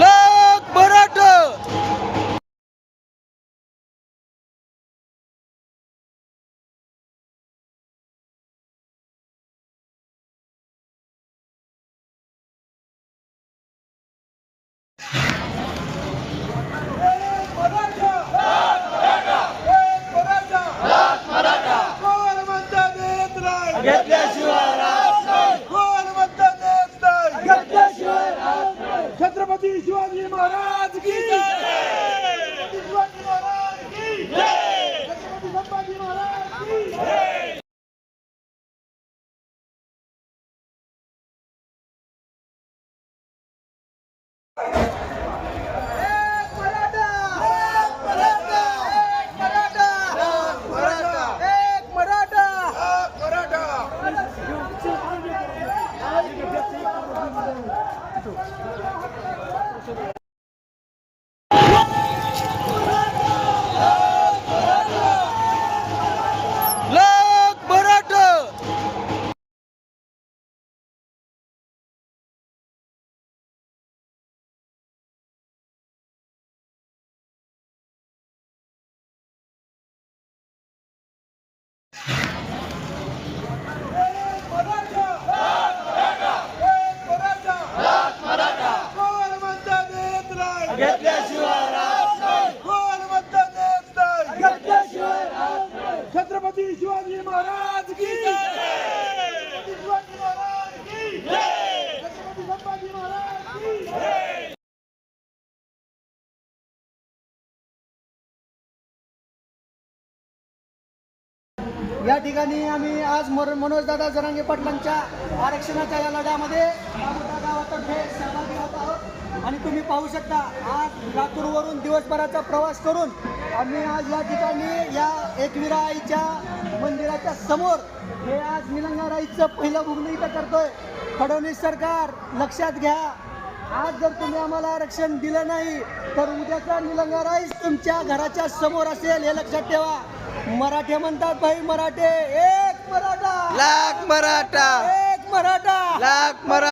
लाख मराठा. घेतल्याशिवाय राहत नाही. कोण म्हणतं देत नाही. घेतल्याशिवाय राहत नाही. छत्रपती शिवाजी महाराज की जय. छत्रपती शिवाजी महाराज की जय. छत्रपती संभाजी महाराज की जय. लाख मराठा. घेतल्याशिवाय राहत नाही. कोण म्हणतं देत नाही. घेतल्याशिवाय राहत नाही. छत्रपती शिवाजी महाराज की जय. छत्रपती शिवाजी महाराज की जय. छत्रपती संभाजी महाराज की जय. या ठिकाणी आम्ही आज मनोजदादा जरांगे पाटलांच्या आरक्षणाच्या या लढ्यामध्ये मोठ्या गावातर्फे सहभागी होत आहोत. आणि तुम्ही पाहू शकता आज लातूरवरून दिवसभराचा प्रवास करून आम्ही आज या ठिकाणी या एकविरा आईच्या मंदिराच्या समोर हे आज निलंगा आईचं पहिलं भुगणं इथं करतोय. फडणवीस सरकार लक्षात घ्या, आज जर तुम्ही आम्हाला आरक्षण दिलं नाही तर उद्याचा निलंगा राईस तुमच्या घराच्या समोर असेल, हे लक्षात ठेवा. मराठे म्हणतात भाई मराठे, एक मराठा लाख मराठा. एक मराठा लाख मराठा.